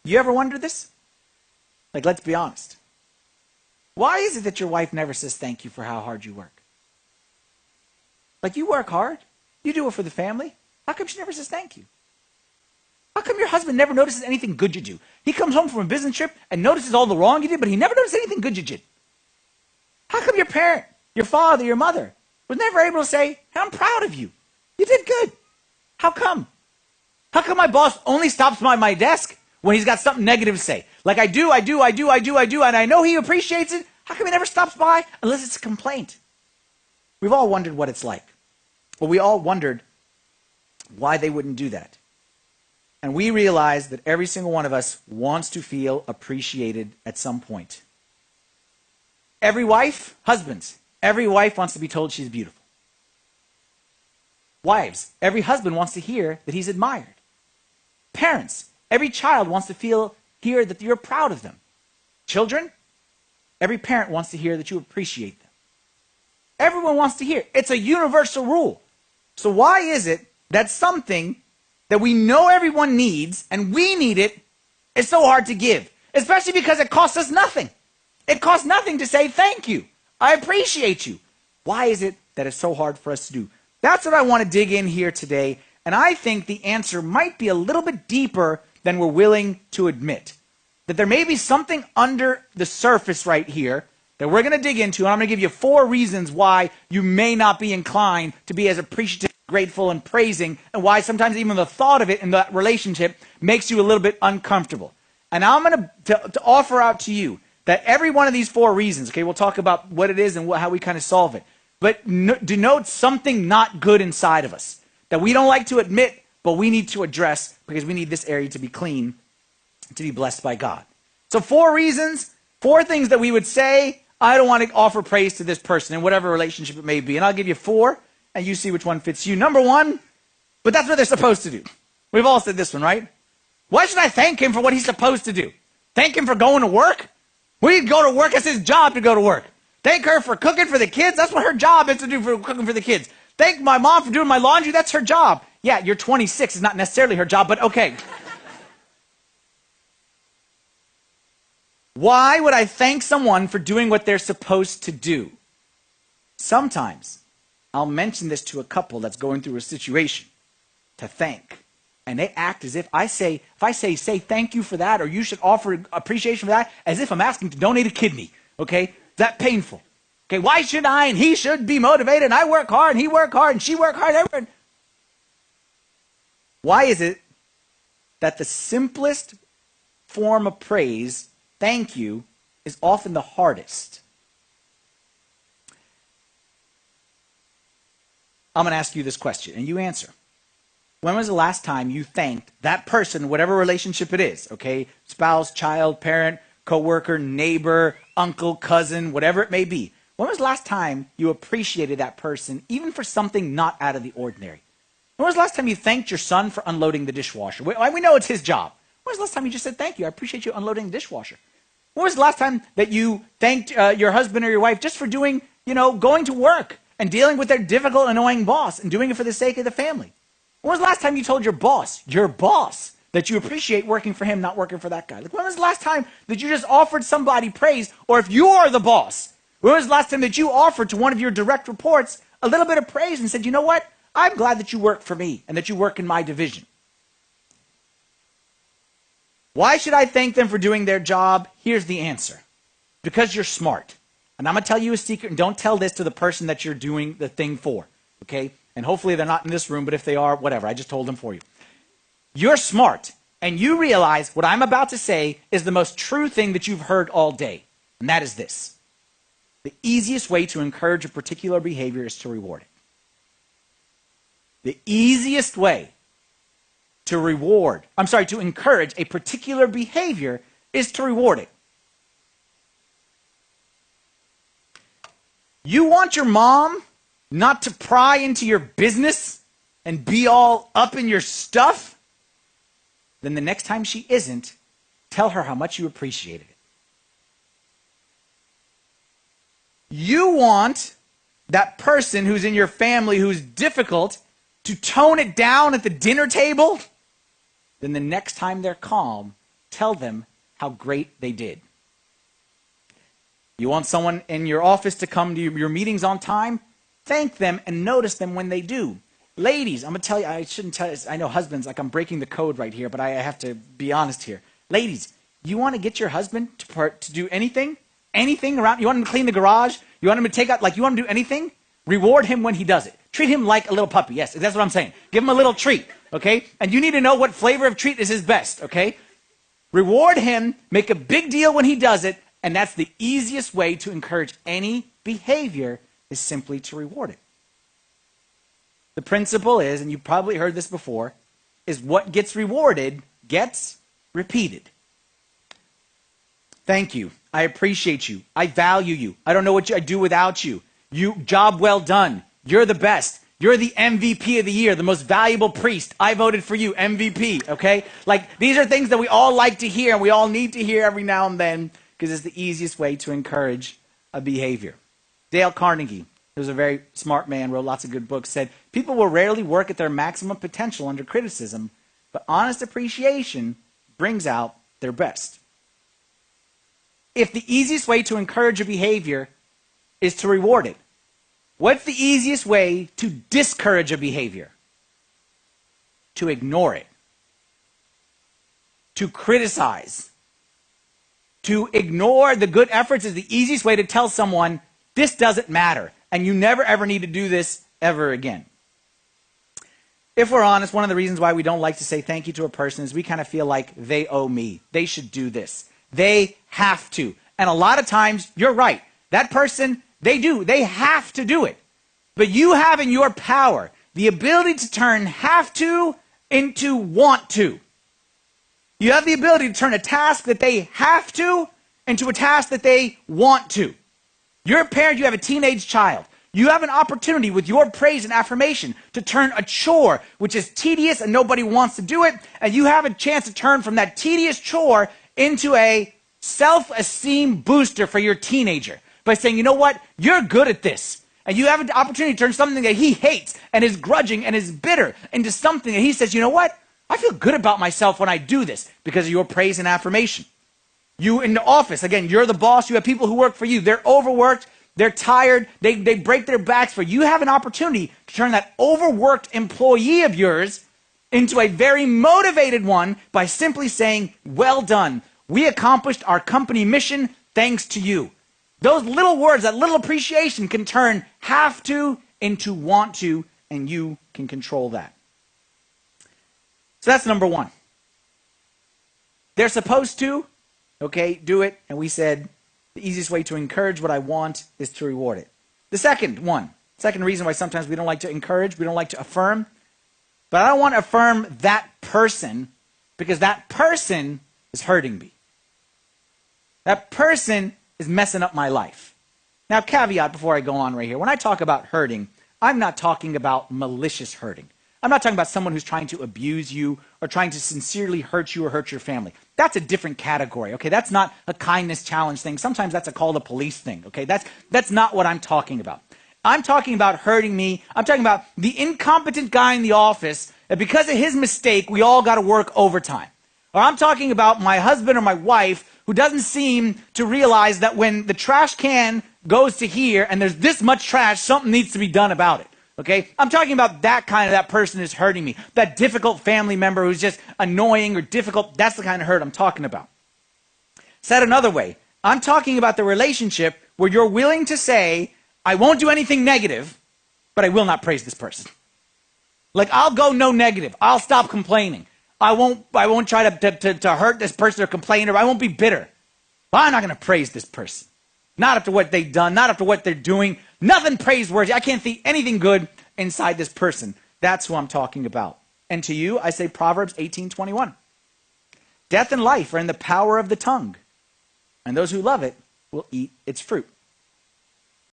You ever wondered this? Like, let's be honest. Why is it that your wife never says thank you for how hard you work? Like, you work hard. You do it for the family. How come she never says thank you? How come your husband never notices anything good you do? He comes home from a business trip and notices all the wrong you did, but he never notices anything good you did. How come your parent, your father, your mother was never able to say, hey, I'm proud of you. You did good. How come? How come my boss only stops by my desk when he's got something negative to say? Like, I do, and I know he appreciates it. How come he never stops by unless it's a complaint? We've all wondered what it's like. Well, we all wondered why they wouldn't do that. And we realize that every single one of us wants to feel appreciated at some point. Every wife, husbands, every wife wants to be told she's beautiful. Wives, every husband wants to hear that he's admired. Parents, every child wants to hear that you're proud of them. Children, every parent wants to hear that you appreciate them. Everyone wants to hear. It's a universal rule. So why is it that something that we know everyone needs and we need it is so hard to give? Especially because it costs us nothing. It costs nothing to say thank you. I appreciate you. Why is it that it's so hard for us to do? That's what I want to dig in here today. And I think the answer might be a little bit deeper than we're willing to admit. That there may be something under the surface right here that we're going to dig into, and I'm going to give you 4 reasons why you may not be inclined to be as appreciative, grateful, and praising, and why sometimes even the thought of it in that relationship makes you a little bit uncomfortable. And I'm going to offer out to you that every one of these 4 reasons, okay, we'll talk about what it is and how we kind of solve it, but denotes something not good inside of us that we don't like to admit, but we need to address because we need this area to be clean, to be blessed by God. So 4 reasons, 4 things that we would say, I don't want to offer praise to this person in whatever relationship it may be. And I'll give you 4, and you see which one fits you. Number 1, but that's what they're supposed to do. We've all said this one, right? Why should I thank him for what he's supposed to do? Thank him for going to work? We'd go to work. It's his job to go to work. Thank her for cooking for the kids. That's what her job is to do, for cooking for the kids. Thank my mom for doing my laundry. That's her job. Yeah, you're 26. It's not necessarily her job, but okay. Why would I thank someone for doing what they're supposed to do? Sometimes I'll mention this to a couple that's going through a situation to thank. And they act as if I say thank you for that, or you should offer appreciation for that, as if I'm asking to donate a kidney. Okay? That painful. Okay, why should I and he should be motivated, and I work hard and he work hard and she work hard, everyone. Why is it that the simplest form of praise, thank you, is often the hardest? I'm going to ask you this question, and you answer. When was the last time you thanked that person, whatever relationship it is, okay? Spouse, child, parent, coworker, neighbor, uncle, cousin, whatever it may be. When was the last time you appreciated that person, even for something not out of the ordinary? When was the last time you thanked your son for unloading the dishwasher? We know it's his job. When was the last time you just said, thank you, I appreciate you unloading the dishwasher? When was the last time that you thanked your husband or your wife just for doing, going to work and dealing with their difficult, annoying boss and doing it for the sake of the family? When was the last time you told your boss, that you appreciate working for him, not working for that guy? Like, when was the last time that you just offered somebody praise? Or if you are the boss, when was the last time that you offered to one of your direct reports a little bit of praise and said, you know what? I'm glad that you work for me and that you work in my division. Why should I thank them for doing their job? Here's the answer. Because you're smart. And I'm going to tell you a secret, and don't tell this to the person that you're doing the thing for. Okay? And hopefully they're not in this room, but if they are, whatever. I just told them for you. You're smart, and you realize what I'm about to say is the most true thing that you've heard all day. And that is this. The easiest way to encourage a particular behavior is to reward it. The easiest way to encourage a particular behavior is to reward it. You want your mom not to pry into your business and be all up in your stuff? Then the next time she isn't, tell her how much you appreciated it. You want that person who's in your family who's difficult to tone it down at the dinner table? Then the next time they're calm, tell them how great they did. You want someone in your office to come to your meetings on time? Thank them and notice them when they do. Ladies, I'm going to tell you, I shouldn't tell you, I know husbands, like I'm breaking the code right here, but I have to be honest here. Ladies, you want to get your husband to do anything around, you want him to clean the garage, you want him to take out, like you want him to do anything, reward him when he does it. Treat him like a little puppy. Yes, that's what I'm saying. Give him a little treat, okay? And you need to know what flavor of treat is his best, okay? Reward him, make a big deal when he does it, and that's the easiest way to encourage any behavior is simply to reward it. The principle is, and you've probably heard this before, is what gets rewarded gets repeated. Thank you. I appreciate you. I value you. I don't know what I'd do without you. Job well done. You're the best. You're the MVP of the year, the most valuable priest. I voted for you, MVP, okay? Like, these are things that we all like to hear and we all need to hear every now and then because it's the easiest way to encourage a behavior. Dale Carnegie, who's a very smart man, wrote lots of good books, said, people will rarely work at their maximum potential under criticism, but honest appreciation brings out their best. If the easiest way to encourage a behavior is to reward it, what's the easiest way to discourage a behavior? To ignore it. To criticize. To ignore the good efforts is the easiest way to tell someone, this doesn't matter, and you never ever need to do this ever again. If we're honest, one of the reasons why we don't like to say thank you to a person is we kind of feel like they owe me. They should do this. They have to. And a lot of times, you're right. That person, they have to do it. But you have in your power the ability to turn have to into want to. You have the ability to turn a task that they have to into a task that they want to. You're a parent, you have a teenage child. You have an opportunity with your praise and affirmation to turn a chore, which is tedious and nobody wants to do it, and you have a chance to turn from that tedious chore into a self-esteem booster for your teenager by saying, you know what, you're good at this. And you have an opportunity to turn something that he hates and is grudging and is bitter into something that he says, you know what, I feel good about myself when I do this because of your praise and affirmation. You in the office, again, you're the boss, you have people who work for you, they're overworked, they're tired, they break their backs for you. You have an opportunity to turn that overworked employee of yours into a very motivated one by simply saying, well done. We accomplished our company mission thanks to you. Those little words, that little appreciation can turn have to into want to, and you can control that. So that's number one. They're supposed to, okay, do it, and we said the easiest way to encourage what I want is to reward it. The second reason why sometimes we don't like to encourage, we don't like to affirm, but I don't want to affirm that person because that person is hurting me. That person is messing up my life. Now, caveat before I go on right here. When I talk about hurting, I'm not talking about malicious hurting. I'm not talking about someone who's trying to abuse you or trying to sincerely hurt you or hurt your family. That's a different category, okay? That's not a kindness challenge thing. Sometimes that's a call the police thing, okay? That's not what I'm talking about. I'm talking about hurting me. I'm talking about the incompetent guy in the office that because of his mistake, we all got to work overtime. Or I'm talking about my husband or my wife who doesn't seem to realize that when the trash can goes to here and there's this much trash, something needs to be done about it. Okay? I'm talking about that person is hurting me. That difficult family member who's just annoying or difficult. That's the kind of hurt I'm talking about. Said another way, I'm talking about the relationship where you're willing to say, I won't do anything negative, but I will not praise this person. Like, I'll go no negative. I'll stop complaining. I won't try to hurt this person or complain, or I won't be bitter. But I'm not going to praise this person. Not after what they've done, not after what they're doing. Nothing praiseworthy. I can't see anything good inside this person. That's who I'm talking about. And to you, I say Proverbs 18:21. Death and life are in the power of the tongue, and those who love it will eat its fruit.